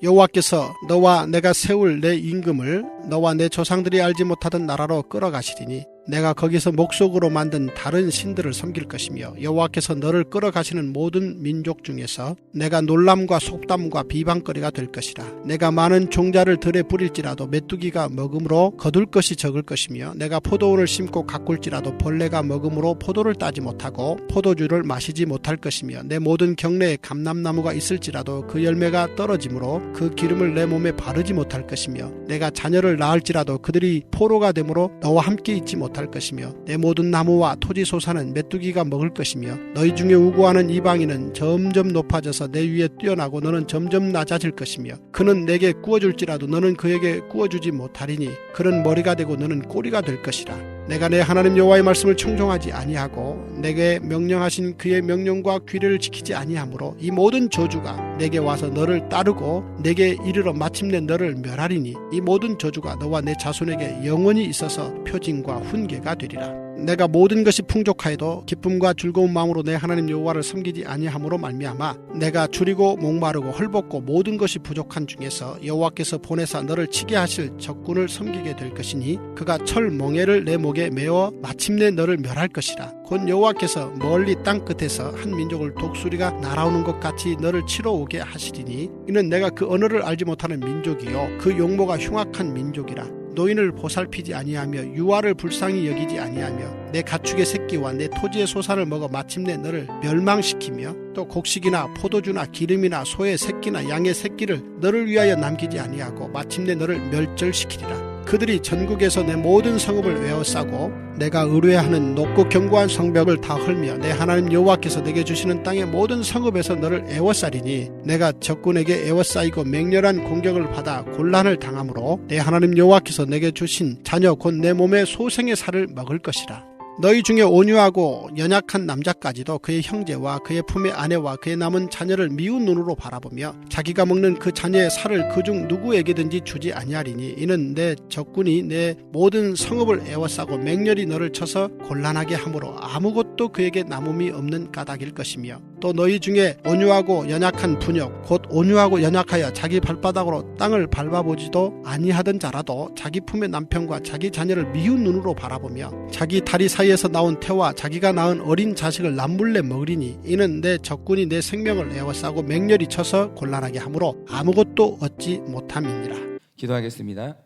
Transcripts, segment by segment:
여호와께서 너와 내가 세울 내 임금을 너와 내 조상들이 알지 못하던 나라로 끌어가시리니 내가 거기서 목석으로 만든 다른 신들을 섬길 것이며 여호와께서 너를 끌어가시는 모든 민족 중에서 내가 놀람과 속담과 비방거리가 될 것이라. 내가 많은 종자를 들에 뿌릴지라도 메뚜기가 먹음으로 거둘 것이 적을 것이며 내가 포도원을 심고 가꿀지라도 벌레가 먹음으로 포도를 따지 못하고 포도주를 마시지 못할 것이며 내 모든 경내에 감람나무가 있을지라도 그 열매가 떨어지므로 그 기름을 내 몸에 바르지 못할 것이며 내가 자녀를 낳을지라도 그들이 포로가 되므로 너와 함께 있지 못할 것이며 내 모든 나무와 토지 소사는 메뚜기가 먹을 것이며 너희 중에 우고하는 이방인은 점점 높아져서 내 위에 뛰어나고 너는 점점 낮아질 것이며 그는 내게 구워줄지라도 너는 그에게 구워주지 못하리니 그는 머리가 되고 너는 꼬리가 될 것이라. 내가 내 하나님 여호와의 말씀을 청종하지 아니하고 내게 명령하신 그의 명령과 규례를 지키지 아니하므로 이 모든 저주가 내게 와서 너를 따르고 내게 이르러 마침내 너를 멸하리니 이 모든 저주가 너와 내 자손에게 영원히 있어서 표징과 훈계가 되리라. 내가 모든 것이 풍족하여도 기쁨과 즐거운 마음으로 내 하나님 여호와를 섬기지 아니함으로 말미암아 내가 줄이고 목마르고 헐벗고 모든 것이 부족한 중에서 여호와께서 보내사 너를 치게 하실 적군을 섬기게 될 것이니 그가 철 멍에를 내 목에 메어 마침내 너를 멸할 것이라. 곧 여호와께서 멀리 땅 끝에서 한 민족을 독수리가 날아오는 것 같이 너를 치러 오게 하시리니 이는 내가 그 언어를 알지 못하는 민족이요 그 용모가 흉악한 민족이라. 노인을 보살피지 아니하며 유아를 불쌍히 여기지 아니하며 내 가축의 새끼와 내 토지의 소산을 먹어 마침내 너를 멸망시키며 또 곡식이나 포도주나 기름이나 소의 새끼나 양의 새끼를 너를 위하여 남기지 아니하고 마침내 너를 멸절시키리라. 그들이 전국에서 내 모든 성읍을 에워싸고 내가 의뢰하는 높고 견고한 성벽을 다 헐며 내 하나님 여호와께서 내게 주시는 땅의 모든 성읍에서 너를 에워싸리니 내가 적군에게 에워싸이고 맹렬한 공격을 받아 곤란을 당하므로 내 하나님 여호와께서 내게 주신 자녀 곧 내 몸의 소생의 살을 먹을 것이라. 너희 중에 온유하고 연약한 남자까지도 그의 형제와 그의 품의 아내와 그의 남은 자녀를 미운 눈으로 바라보며 자기가 먹는 그 자녀의 살을 그중 누구에게든지 주지 아니하리니 이는 내 적군이 내 모든 성읍을 에워싸고 맹렬히 너를 쳐서 곤란하게 하므로 아무것도 그에게 남음이 없는 까닭일 것이며 또 너희 중에 온유하고 연약한 부녀 곧 온유하고 연약하여 자기 발바닥으로 땅을 밟아보지도 아니하던 자라도 자기 품의 남편과 자기 자녀를 미운 눈으로 바라보며 자기 다리 사이에서 나온 태와 자기가 낳은 어린 자식을 남몰래 먹으리니 이는 내 적군이 내 생명을 에워싸고 맹렬히 쳐서 곤란하게 하므로 아무것도 얻지 못함이니라. 기도하겠습니다.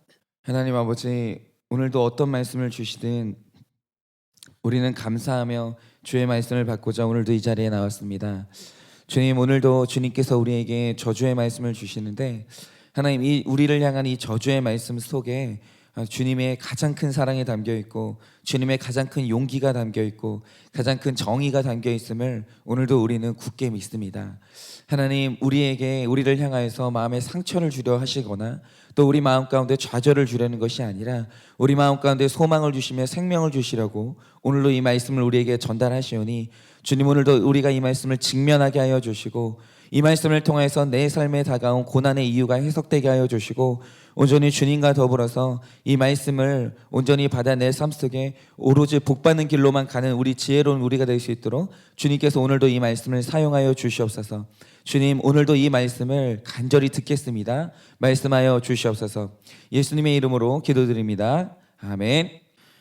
하나님 아버지, 오늘도 어떤 말씀을 주시든 우리는 감사하며 주의 말씀을 받고자 오늘도 이 자리에 나왔습니다. 주님, 오늘도 주님께서 우리에게 저주의 말씀을 주시는데 하나님, 이 우리를 향한 이 저주의 말씀 속에 주님의 가장 큰 사랑이 담겨 있고 주님의 가장 큰 용기가 담겨 있고 가장 큰 정의가 담겨 있음을 오늘도 우리는 굳게 믿습니다. 하나님, 우리를 향하여서 마음에 상처를 주려 하시거나 또 우리 마음 가운데 좌절을 주려는 것이 아니라 우리 마음 가운데 소망을 주시며 생명을 주시려고 오늘도 이 말씀을 우리에게 전달하시오니 주님, 오늘도 우리가 이 말씀을 직면하게 하여 주시고 이 말씀을 통해서 내 삶에 다가온 고난의 이유가 해석되게 하여 주시고 온전히 주님과 더불어서 이 말씀을 온전히 받아 내 삶 속에 오로지 복받는 길로만 가는 우리 지혜로운 우리가 될 수 있도록 주님께서 오늘도 이 말씀을 사용하여 주시옵소서. 주님, 오늘도 이 말씀을 간절히 듣겠습니다. 말씀하여 주시옵소서. 예수님의 이름으로 기도드립니다. 아멘.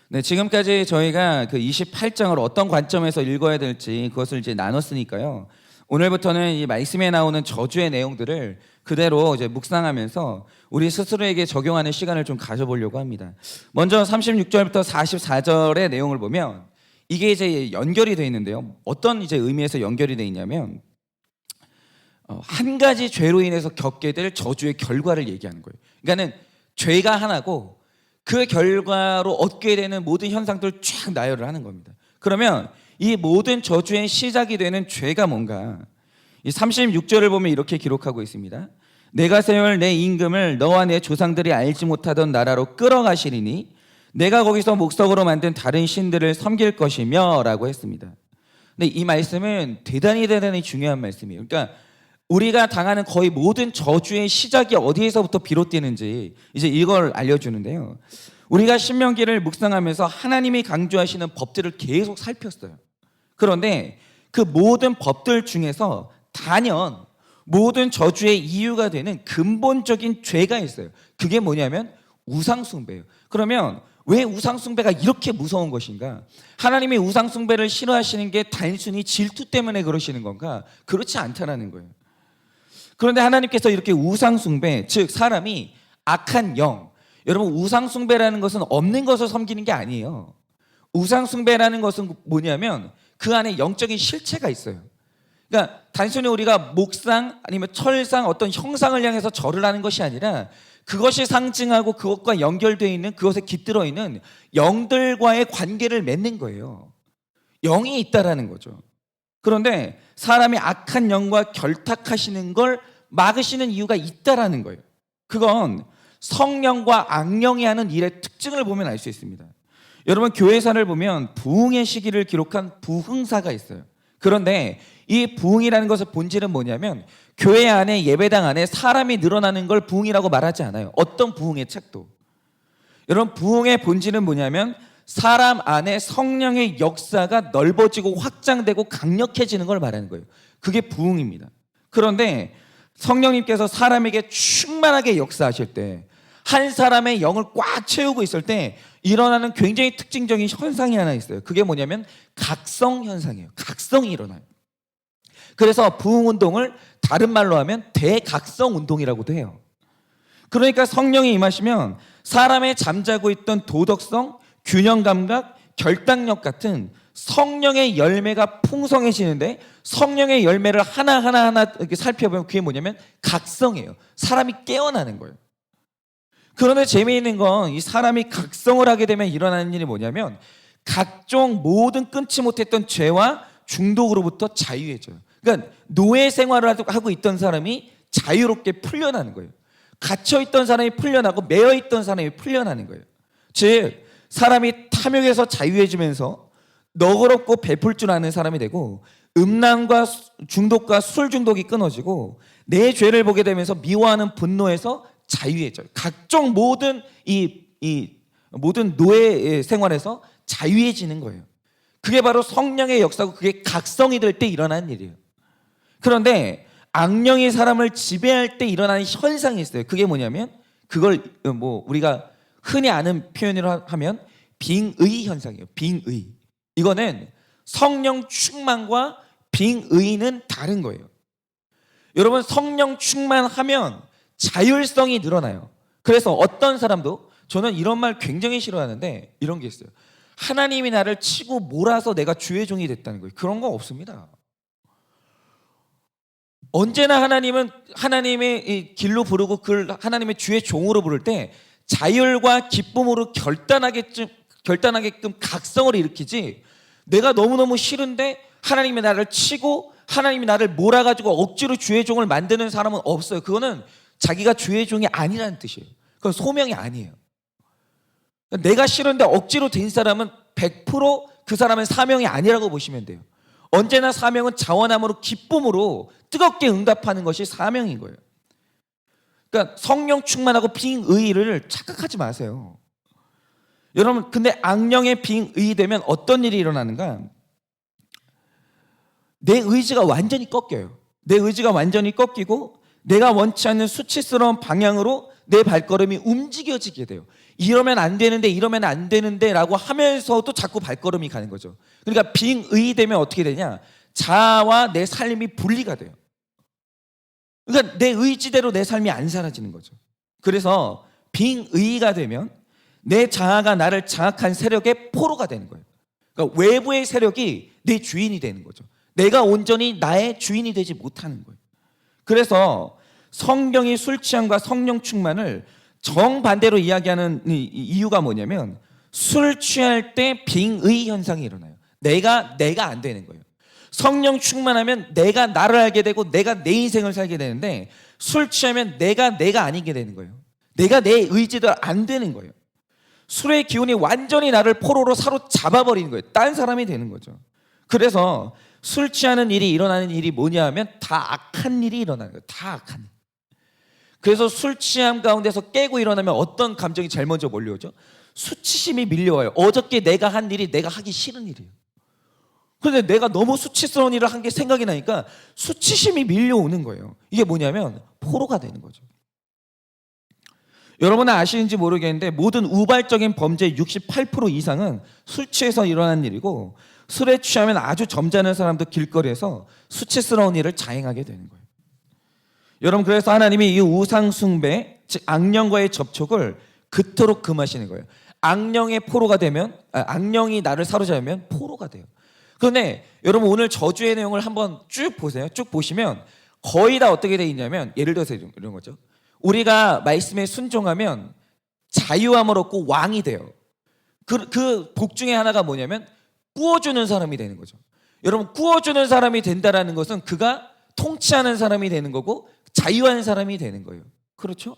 네, 지금까지 저희가 그 28장을 어떤 관점에서 읽어야 될지 그것을 이제 나눴으니까요. 오늘부터는 이 말씀에 나오는 저주의 내용들을 그대로 이제 묵상하면서 우리 스스로에게 적용하는 시간을 좀 가져보려고 합니다. 먼저 36절부터 44절의 내용을 보면 이게 이제 연결이 되어 있는데요. 어떤 이제 의미에서 연결이 되어 있냐면 한 가지 죄로 인해서 겪게 될 저주의 결과를 얘기하는 거예요. 그러니까는 죄가 하나고 그 결과로 얻게 되는 모든 현상들을 쫙 나열을 하는 겁니다. 그러면 이 모든 저주의 시작이 되는 죄가 뭔가? 이 36절을 보면 이렇게 기록하고 있습니다. 내가 세울 내 임금을 너와 내 조상들이 알지 못하던 나라로 끌어가시리니 내가 거기서 목석으로 만든 다른 신들을 섬길 것이며 라고 했습니다. 근데 이 말씀은 대단히 중요한 말씀이에요. 그러니까 우리가 당하는 거의 모든 저주의 시작이 어디에서부터 비롯되는지 이제 이걸 알려주는데요. 우리가 신명기를 묵상하면서 하나님이 강조하시는 법들을 계속 살폈어요. 그런데 그 모든 법들 중에서 단연 모든 저주의 이유가 되는 근본적인 죄가 있어요. 그게 뭐냐면 우상숭배예요. 그러면 왜 우상숭배가 이렇게 무서운 것인가? 하나님이 우상숭배를 싫어하시는 게 단순히 질투 때문에 그러시는 건가? 그렇지 않다라는 거예요. 그런데 하나님께서 이렇게 우상숭배, 즉 사람이 악한 영, 여러분 우상숭배라는 것은 없는 것을 섬기는 게 아니에요. 우상숭배라는 것은 뭐냐면 그 안에 영적인 실체가 있어요. 그러니까 단순히 우리가 목상 아니면 철상 어떤 형상을 향해서 절을 하는 것이 아니라 그것이 상징하고 그것과 연결되어 있는 그것에 깃들어 있는 영들과의 관계를 맺는 거예요. 영이 있다라는 거죠. 그런데 사람이 악한 영과 결탁하시는 걸 막으시는 이유가 있다라는 거예요. 그건 성령과 악령이 하는 일의 특징을 보면 알 수 있습니다. 여러분 교회사를 보면 부흥의 시기를 기록한 부흥사가 있어요. 그런데 이 부흥이라는 것의 본질은 뭐냐면 교회 안에 예배당 안에 사람이 늘어나는 걸 부흥이라고 말하지 않아요. 어떤 부흥의 책도. 여러분 부흥의 본질은 뭐냐면 사람 안에 성령의 역사가 넓어지고 확장되고 강력해지는 걸 말하는 거예요. 그게 부흥입니다. 그런데 성령님께서 사람에게 충만하게 역사하실 때 한 사람의 영을 꽉 채우고 있을 때 일어나는 굉장히 특징적인 현상이 하나 있어요. 그게 뭐냐면 각성 현상이에요. 각성이 일어나요. 그래서 부흥운동을 다른 말로 하면 대각성운동이라고도 해요. 그러니까 성령이 임하시면 사람의 잠자고 있던 도덕성, 균형감각, 결단력 같은 성령의 열매가 풍성해지는데 성령의 열매를 하나하나 이렇게 살펴보면 그게 뭐냐면 각성이에요. 사람이 깨어나는 거예요. 그런데 재미있는 건 이 사람이 각성을 하게 되면 일어나는 일이 뭐냐면 각종 모든 끊지 못했던 죄와 중독으로부터 자유해져요. 그러니까 노예 생활을 하고 있던 사람이 자유롭게 풀려나는 거예요. 갇혀있던 사람이 풀려나고 매여있던 사람이 풀려나는 거예요. 즉 사람이 탐욕에서 자유해지면서 너그럽고 베풀 줄 아는 사람이 되고 음란과 중독과 술 중독이 끊어지고 내 죄를 보게 되면서 미워하는 분노에서 자유해져요. 각종 모든 모든 노예 생활에서 자유해지는 거예요. 그게 바로 성령의 역사고 그게 각성이 될 때 일어나는 일이에요. 그런데 악령이 사람을 지배할 때 일어나는 현상이 있어요. 그게 뭐냐면 그걸 우리가 흔히 아는 표현으로 하면 빙의 현상이에요. 빙의. 이거는 성령 충만과 빙의는 다른 거예요. 여러분 성령 충만하면 자율성이 늘어나요. 그래서 어떤 사람도 저는 이런 말 굉장히 싫어하는데 이런 게 있어요. 하나님이 나를 치고 몰아서 내가 주의 종이 됐다는 거예요. 그런 거 없습니다. 언제나 하나님은 하나님의 이 길로 부르고 그걸 하나님의 주의 종으로 부를 때 자율과 기쁨으로 결단하게끔 각성을 일으키지 내가 너무너무 싫은데 하나님이 나를 치고 하나님이 나를 몰아가지고 억지로 주의 종을 만드는 사람은 없어요. 그거는 자기가 주의 종이 아니라는 뜻이에요. 그건 소명이 아니에요. 내가 싫은데 억지로 된 사람은 100% 그 사람은 사명이 아니라고 보시면 돼요. 언제나 사명은 자원함으로 기쁨으로 뜨겁게 응답하는 것이 사명인 거예요. 그러니까 성령 충만하고 빙의를 착각하지 마세요. 여러분 근데 악령의 빙의되면 어떤 일이 일어나는가? 내 의지가 완전히 꺾여요. 내 의지가 완전히 꺾이고 내가 원치 않는 수치스러운 방향으로 내 발걸음이 움직여지게 돼요. 이러면 안 되는데 라고 하면서도 자꾸 발걸음이 가는 거죠. 그러니까 빙의되면 어떻게 되냐? 자아와 내 삶이 분리가 돼요. 그러니까 내 의지대로 내 삶이 안 사라지는 거죠. 그래서 빙의가 되면 내 자아가 나를 장악한 세력의 포로가 되는 거예요. 그러니까 외부의 세력이 내 주인이 되는 거죠. 내가 온전히 나의 주인이 되지 못하는 거예요. 그래서 성경이 술 취함과 성령 충만을 정반대로 이야기하는 이유가 뭐냐면 술 취할 때 빙의 현상이 일어나요. 내가 안 되는 거예요. 성령 충만하면 내가 나를 알게 되고 내가 내 인생을 살게 되는데 술 취하면 내가 아니게 되는 거예요. 내가 내 의지대로 안 되는 거예요. 술의 기운이 완전히 나를 포로로 사로잡아버리는 거예요. 딴 사람이 되는 거죠. 그래서 술 취하는 일이 일어나는 일이 뭐냐 하면 다 악한 일이 일어나는 거예요. 다 악한 일. 그래서 술 취함 가운데서 깨고 일어나면 어떤 감정이 제일 먼저 몰려오죠? 수치심이 밀려와요. 어저께 내가 한 일이 내가 하기 싫은 일이에요. 그런데 내가 너무 수치스러운 일을 한 게 생각이 나니까 수치심이 밀려오는 거예요. 이게 뭐냐면 포로가 되는 거죠. 여러분은 아시는지 모르겠는데 모든 우발적인 범죄의 68% 이상은 술 취해서 일어난 일이고, 술에 취하면 아주 점잖은 사람도 길거리에서 수치스러운 일을 자행하게 되는 거예요. 여러분, 그래서 하나님이 이 우상 숭배, 즉 악령과의 접촉을 그토록 금하시는 거예요. 악령의 포로가 되면, 악령이 나를 사로잡으면 포로가 돼요. 그런데 여러분, 오늘 저주의 내용을 한번 쭉 보세요. 쭉 보시면 거의 다 어떻게 돼 있냐면, 예를 들어서 이런 거죠. 우리가 말씀에 순종하면 자유함을 얻고 왕이 돼요. 그 복 중에 하나가 뭐냐면 꾸어주는 사람이 되는 거죠. 여러분, 꾸어주는 사람이 된다라는 것은 그가 통치하는 사람이 되는 거고 자유한 사람이 되는 거예요. 그렇죠?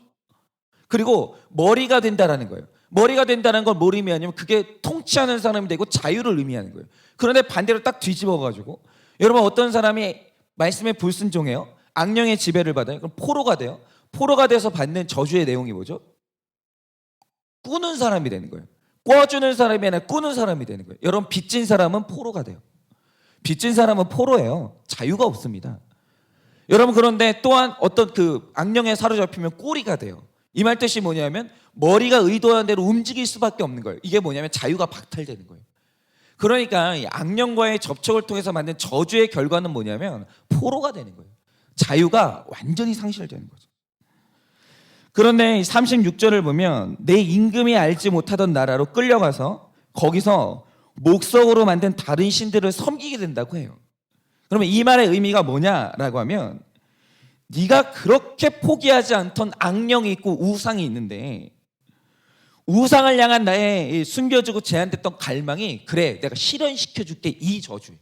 그리고 머리가 된다라는 거예요. 머리가 된다는 건 뭘 의미하냐면 그게 통치하는 사람이 되고 자유를 의미하는 거예요. 그런데 반대로 딱 뒤집어가지고, 여러분, 어떤 사람이 말씀에 불순종해요? 악령의 지배를 받아요. 그럼 포로가 돼요. 포로가 돼서 받는 저주의 내용이 뭐죠? 꾸는 사람이 되는 거예요. 꿔주는 사람이 아니라 꾸는 사람이 되는 거예요. 여러분, 빚진 사람은 포로가 돼요. 빚진 사람은 포로예요. 자유가 없습니다. 여러분, 그런데 또한 어떤 그 악령에 사로잡히면 꼬리가 돼요. 이 말 뜻이 뭐냐면 머리가 의도한 대로 움직일 수밖에 없는 거예요. 이게 뭐냐면 자유가 박탈되는 거예요. 그러니까 이 악령과의 접촉을 통해서 만든 저주의 결과는 뭐냐면 포로가 되는 거예요. 자유가 완전히 상실되는 거죠. 그런데 36절을 보면 내 임금이 알지 못하던 나라로 끌려가서 거기서 목석으로 만든 다른 신들을 섬기게 된다고 해요. 그러면 이 말의 의미가 뭐냐라고 하면, 네가 그렇게 포기하지 않던 악령이 있고 우상이 있는데 우상을 향한 나의 숨겨지고 제한됐던 갈망이, 그래 내가 실현시켜줄게, 이 저주예요.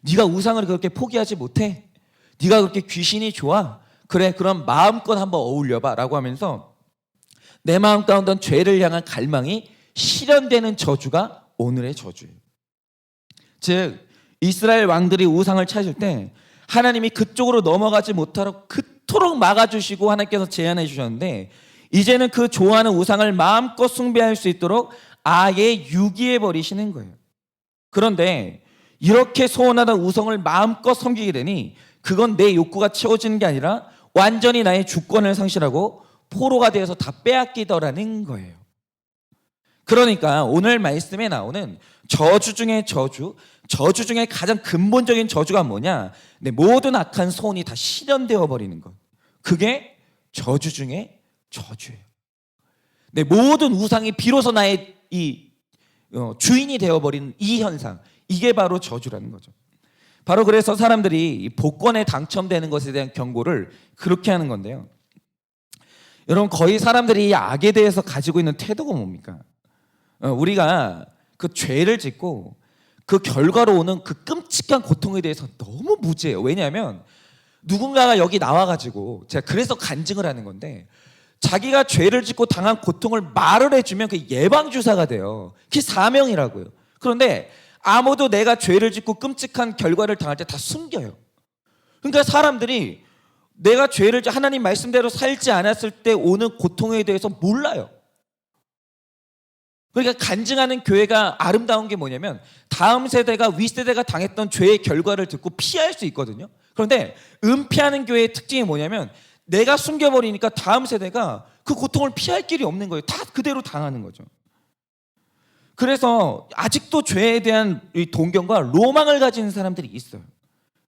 네가 우상을 그렇게 포기하지 못해? 네가 그렇게 귀신이 좋아? 그래, 그럼 마음껏 한번 어울려봐 라고 하면서 내 마음 가운데 죄를 향한 갈망이 실현되는 저주가 오늘의 저주예요. 즉 이스라엘 왕들이 우상을 찾을 때 하나님이 그쪽으로 넘어가지 못하도록 그토록 막아주시고 하나님께서 제안해 주셨는데, 이제는 그 좋아하는 우상을 마음껏 숭배할 수 있도록 아예 유기해 버리시는 거예요. 그런데 이렇게 소원하던 우상을 마음껏 섬기게 되니 그건 내 욕구가 채워지는 게 아니라 완전히 나의 주권을 상실하고 포로가 되어서 다 빼앗기더라는 거예요. 그러니까 오늘 말씀에 나오는 저주 중에 저주 중에 가장 근본적인 저주가 뭐냐? 내 모든 악한 소원이 다 실현되어 버리는 것. 그게 저주 중에 저주예요. 내 모든 우상이 비로소 나의 주인이 되어버리는 이 현상, 이게 바로 저주라는 거죠. 바로 그래서 사람들이 복권에 당첨되는 것에 대한 경고를 그렇게 하는 건데요. 여러분, 거의 사람들이 이 악에 대해서 가지고 있는 태도가 뭡니까? 우리가 그 죄를 짓고 그 결과로 오는 그 끔찍한 고통에 대해서 너무 무지해요. 왜냐하면 누군가가 여기 나와가지고, 제가 그래서 간증을 하는 건데, 자기가 죄를 짓고 당한 고통을 말을 해주면 그게 예방주사가 돼요. 그게 사명이라고요. 그런데 아무도 내가 죄를 짓고 끔찍한 결과를 당할 때 다 숨겨요. 그러니까 사람들이 내가 죄를 하나님 말씀대로 살지 않았을 때 오는 고통에 대해서 몰라요. 그러니까 간증하는 교회가 아름다운 게 뭐냐면 다음 세대가 윗세대가 당했던 죄의 결과를 듣고 피할 수 있거든요. 그런데 은폐하는 교회의 특징이 뭐냐면 내가 숨겨버리니까 다음 세대가 그 고통을 피할 길이 없는 거예요. 다 그대로 당하는 거죠. 그래서 아직도 죄에 대한 동경과 로망을 가진 사람들이 있어요.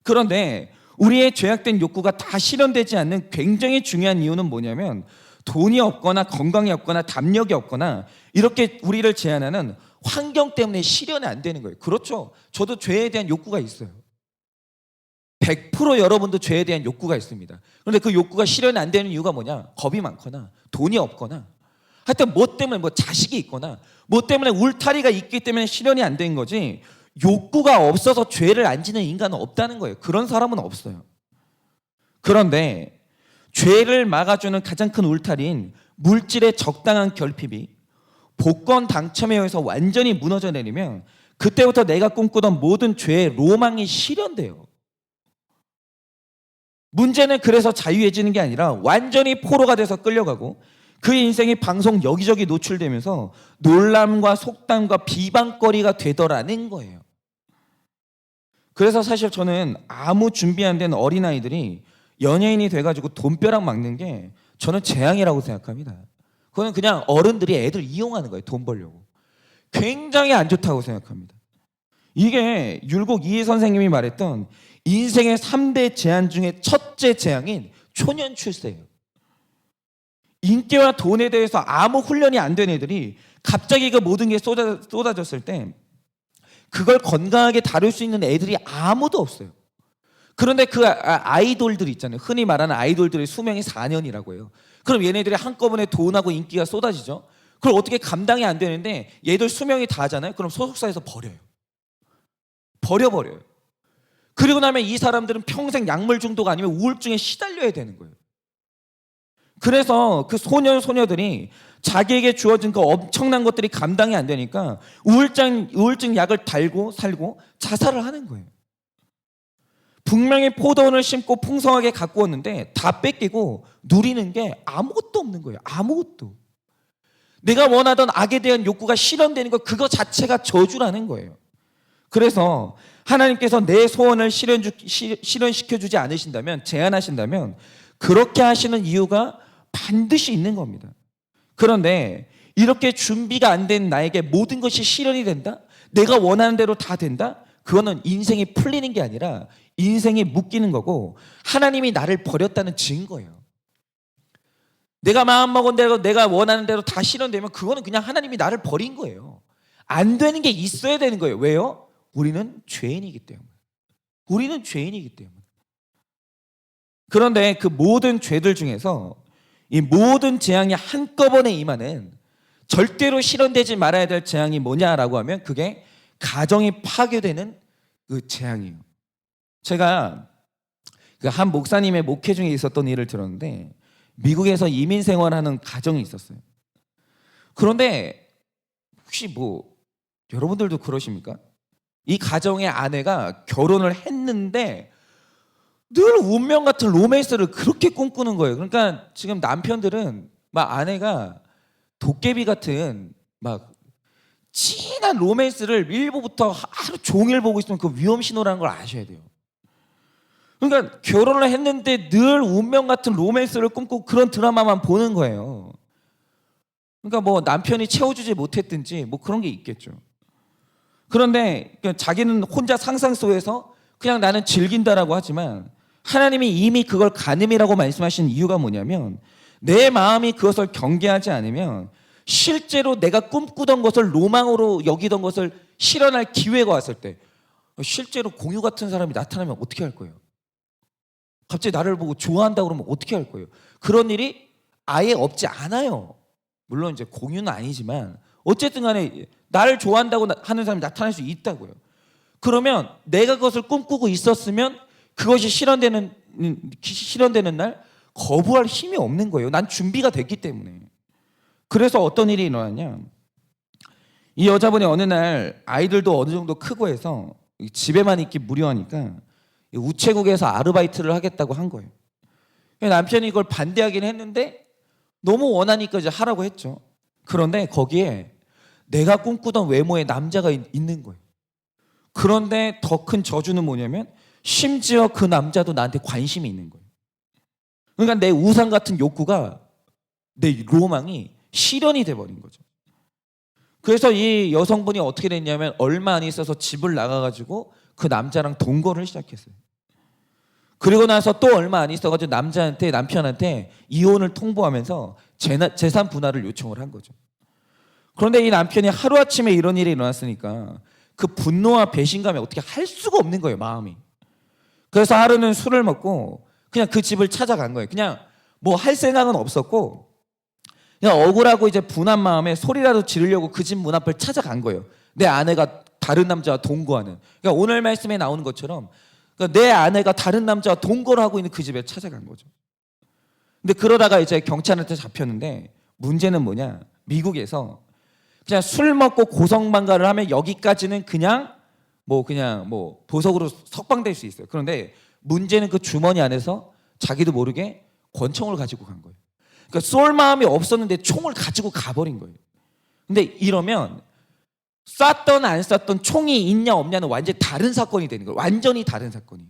그런데 우리의 죄악된 욕구가 다 실현되지 않는 굉장히 중요한 이유는 뭐냐면 돈이 없거나 건강이 없거나 담력이 없거나 이렇게 우리를 제한하는 환경 때문에 실현이 안 되는 거예요. 그렇죠. 저도 죄에 대한 욕구가 있어요. 100% 여러분도 죄에 대한 욕구가 있습니다. 그런데 그 욕구가 실현이 안 되는 이유가 뭐냐? 겁이 많거나 돈이 없거나 하여튼 뭐 때문에 뭐 자식이 있거나 뭐 때문에 울타리가 있기 때문에 실현이 안 된 거지, 욕구가 없어서 죄를 안 지는 인간은 없다는 거예요. 그런 사람은 없어요. 그런데 죄를 막아주는 가장 큰 울타리인 물질의 적당한 결핍이 복권 당첨에 의해서 완전히 무너져 내리면 그때부터 내가 꿈꾸던 모든 죄의 로망이 실현돼요. 문제는 그래서 자유해지는 게 아니라 완전히 포로가 돼서 끌려가고 그 인생이 방송 여기저기 노출되면서 놀람과 속담과 비방거리가 되더라는 거예요. 그래서 사실 저는 아무 준비 안 된 어린아이들이 연예인이 돼가지고 돈벼락 막는 게 저는 재앙이라고 생각합니다. 그건 그냥 어른들이 애들 이용하는 거예요. 돈 벌려고. 굉장히 안 좋다고 생각합니다. 이게 율곡 이해 선생님이 말했던 인생의 3대 재앙 중에 첫째 재앙인 초년 출세예요. 인기와 돈에 대해서 아무 훈련이 안 된 애들이 갑자기 그 모든 게 쏟아졌을 때 그걸 건강하게 다룰 수 있는 애들이 아무도 없어요. 그런데 그 아이돌들 있잖아요. 흔히 말하는 아이돌들의 수명이 4년이라고 해요. 그럼 얘네들이 한꺼번에 돈하고 인기가 쏟아지죠. 그걸 어떻게 감당이 안 되는데 얘들 수명이 다 하잖아요. 그럼 소속사에서 버려요. 버려요. 그리고 나면 이 사람들은 평생 약물 중독 아니면 우울증에 시달려야 되는 거예요. 그래서 그 소녀들이 자기에게 주어진 그 엄청난 것들이 감당이 안 되니까 우울증 약을 달고 살고 자살을 하는 거예요. 분명히 포도원을 심고 풍성하게 가꾸었는데 다 뺏기고 누리는 게 아무것도 없는 거예요. 아무것도. 내가 원하던 악에 대한 욕구가 실현되는 것, 그거 자체가 저주라는 거예요. 그래서 하나님께서 내 소원을 실현시켜주지 않으신다면, 제한하신다면 그렇게 하시는 이유가 반드시 있는 겁니다. 그런데 이렇게 준비가 안 된 나에게 모든 것이 실현이 된다? 내가 원하는 대로 다 된다? 그거는 인생이 풀리는 게 아니라 인생이 묶이는 거고 하나님이 나를 버렸다는 증거예요. 내가 마음먹은 대로 내가 원하는 대로 다 실현되면 그거는 그냥 하나님이 나를 버린 거예요. 안 되는 게 있어야 되는 거예요. 왜요? 우리는 죄인이기 때문에. 우리는 죄인이기 때문에. 그런데 그 모든 죄들 중에서 이 모든 재앙이 한꺼번에 임하는 절대로 실현되지 말아야 될 재앙이 뭐냐라고 하면 그게 가정이 파괴되는 그 재앙이에요. 제가 그 한 목사님의 목회 중에 있었던 일을 들었는데 미국에서 이민 생활하는 가정이 있었어요. 그런데 혹시 뭐 여러분들도 그러십니까? 이 가정의 아내가 결혼을 했는데 늘 운명 같은 로맨스를 그렇게 꿈꾸는 거예요. 그러니까 지금 남편들은 막 아내가 도깨비 같은 막 진한 로맨스를 일부부터 하루 종일 보고 있으면 그 위험 신호라는 걸 아셔야 돼요. 그러니까 결혼을 했는데 늘 운명 같은 로맨스를 꿈꾸고 그런 드라마만 보는 거예요. 그러니까 뭐 남편이 채워주지 못했든지 뭐 그런 게 있겠죠. 그런데 자기는 혼자 상상 속에서 그냥 나는 즐긴다라고 하지만 하나님이 이미 그걸 간음이라고 말씀하신 이유가 뭐냐면 내 마음이 그것을 경계하지 않으면 실제로 내가 꿈꾸던 것을 로망으로 여기던 것을 실현할 기회가 왔을 때 실제로 공유 같은 사람이 나타나면 어떻게 할 거예요? 갑자기 나를 보고 좋아한다고 그러면 어떻게 할 거예요? 그런 일이 아예 없지 않아요. 물론 이제 공유는 아니지만 어쨌든 간에 나를 좋아한다고 하는 사람이 나타날 수 있다고요. 그러면 내가 그것을 꿈꾸고 있었으면 그것이 실현되는 날 거부할 힘이 없는 거예요. 난 준비가 됐기 때문에. 그래서 어떤 일이 일어났냐. 이 여자분이 어느 날 아이들도 어느 정도 크고 해서 집에만 있기 무료하니까 우체국에서 아르바이트를 하겠다고 한 거예요. 남편이 이걸 반대하긴 했는데 너무 원하니까 이제 하라고 했죠. 그런데 거기에 내가 꿈꾸던 외모의 남자가 있는 거예요. 그런데 더 큰 저주는 뭐냐면 심지어 그 남자도 나한테 관심이 있는 거예요. 그러니까 내 우상 같은 욕구가, 내 로망이 실현이 돼버린 거죠. 그래서 이 여성분이 어떻게 됐냐면 얼마 안 있어서 집을 나가가지고 그 남자랑 동거를 시작했어요. 그리고 나서 또 얼마 안 있어가지고 남편한테 이혼을 통보하면서 재산 분할을 요청을 한 거죠. 그런데 이 남편이 하루아침에 이런 일이 일어났으니까 그 분노와 배신감에 어떻게 할 수가 없는 거예요, 마음이. 그래서 하루는 술을 먹고 그냥 그 집을 찾아간 거예요. 그냥 뭐 할 생각은 없었고 그냥 억울하고 이제 분한 마음에 소리라도 지르려고 그 집 문 앞을 찾아간 거예요. 내 아내가 다른 남자와 동거하는. 그러니까 오늘 말씀에 나오는 것처럼 그러니까 내 아내가 다른 남자와 동거를 하고 있는 그 집에 찾아간 거죠. 근데 그러다가 이제 경찰한테 잡혔는데 문제는 뭐냐? 미국에서 그냥 술 먹고 고성방가를 하면 여기까지는 그냥 보석으로 석방될 수 있어요. 그런데 문제는 그 주머니 안에서 자기도 모르게 권총을 가지고 간 거예요. 그러니까 쏠 마음이 없었는데 총을 가지고 가버린 거예요. 근데 이러면 쐈던 안 쐈던 총이 있냐 없냐는 완전히 다른 사건이 되는 거예요. 완전히 다른 사건이.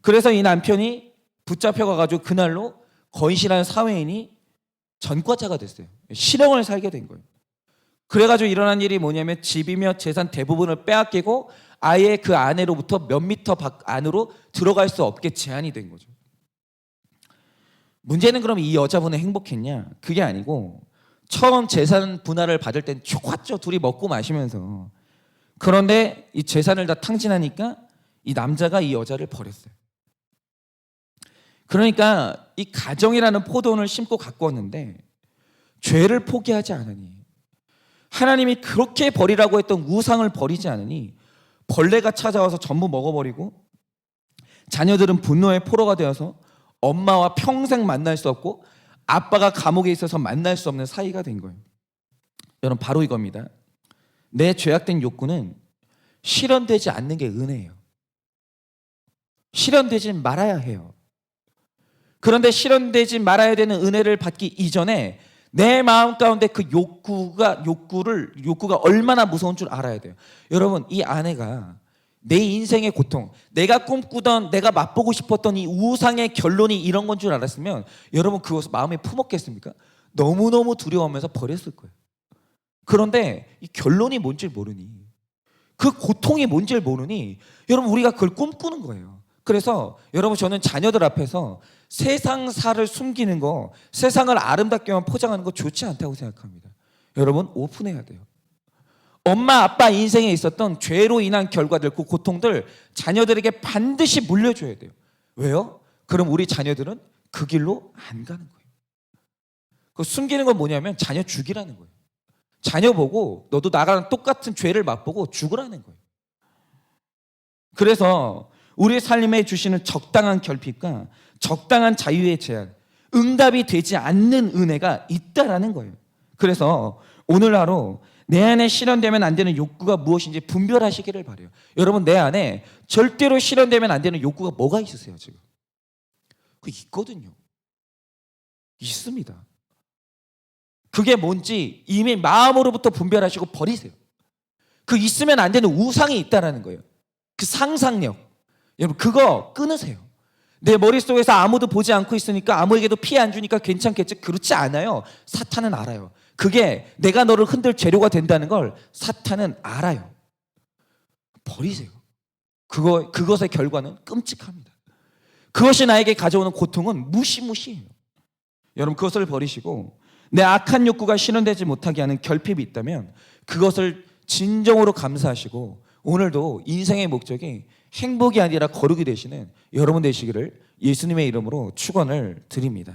그래서 이 남편이 붙잡혀가지고 그날로 건실한 사회인이 전과자가 됐어요. 실형을 살게 된 거예요. 그래가지고 일어난 일이 뭐냐면 집이며 재산 대부분을 빼앗기고 아예 그 아내로부터 몇 미터 밖 안으로 들어갈 수 없게 제한이 된 거죠. 문제는 그럼 이 여자분은 행복했냐? 그게 아니고 처음 재산 분할을 받을 땐 좋았죠. 둘이 먹고 마시면서. 그런데 이 재산을 다 탕진하니까 이 남자가 이 여자를 버렸어요. 그러니까 이 가정이라는 포도원을 심고 가꾸었는데 죄를 포기하지 않으니, 하나님이 그렇게 버리라고 했던 우상을 버리지 않으니 벌레가 찾아와서 전부 먹어버리고 자녀들은 분노의 포로가 되어서 엄마와 평생 만날 수 없고 아빠가 감옥에 있어서 만날 수 없는 사이가 된 거예요. 여러분, 바로 이겁니다. 내 죄악된 욕구는 실현되지 않는 게 은혜예요. 실현되지 말아야 해요. 그런데 실현되지 말아야 되는 은혜를 받기 이전에 내 마음 가운데 그 욕구가 얼마나 무서운 줄 알아야 돼요. 여러분, 이 아내가 내 인생의 고통, 내가 꿈꾸던, 내가 맛보고 싶었던 이 우상의 결론이 이런 건 줄 알았으면 여러분 그것을 마음에 품었겠습니까? 너무너무 두려워하면서 버렸을 거예요. 그런데 이 결론이 뭔지 모르니, 그 고통이 뭔지 모르니 여러분 우리가 그걸 꿈꾸는 거예요. 그래서 여러분, 저는 자녀들 앞에서 세상사를 숨기는 거, 세상을 아름답게만 포장하는 거 좋지 않다고 생각합니다. 여러분, 오픈해야 돼요. 엄마 아빠 인생에 있었던 죄로 인한 결과들, 그 고통들 자녀들에게 반드시 물려줘야 돼요. 왜요? 그럼 우리 자녀들은 그 길로 안 가는 거예요. 그 숨기는 건 뭐냐면 자녀 죽이라는 거예요. 자녀 보고 너도 나랑 똑같은 죄를 맛보고 죽으라는 거예요. 그래서 우리 삶에 주시는 적당한 결핍과 적당한 자유의 제한, 응답이 되지 않는 은혜가 있다라는 거예요. 그래서 오늘 하루 내 안에 실현되면 안 되는 욕구가 무엇인지 분별하시기를 바라요. 여러분, 내 안에 절대로 실현되면 안 되는 욕구가 뭐가 있으세요 지금? 그 있거든요. 있습니다. 그게 뭔지 이미 마음으로부터 분별하시고 버리세요. 그 있으면 안 되는 우상이 있다라는 거예요. 그 상상력, 여러분 그거 끊으세요. 내 머릿속에서 아무도 보지 않고 있으니까 아무에게도 피해 안 주니까 괜찮겠지. 그렇지 않아요. 사탄은 알아요. 그게 내가 너를 흔들 재료가 된다는 걸 사탄은 알아요. 버리세요. 그것의 결과는 끔찍합니다. 그것이 나에게 가져오는 고통은 무시무시해요. 여러분, 그것을 버리시고 내 악한 욕구가 실현되지 못하게 하는 결핍이 있다면 그것을 진정으로 감사하시고 오늘도 인생의 목적이 행복이 아니라 거룩이 되시는 여러분 되시기를 예수님의 이름으로 축원을 드립니다.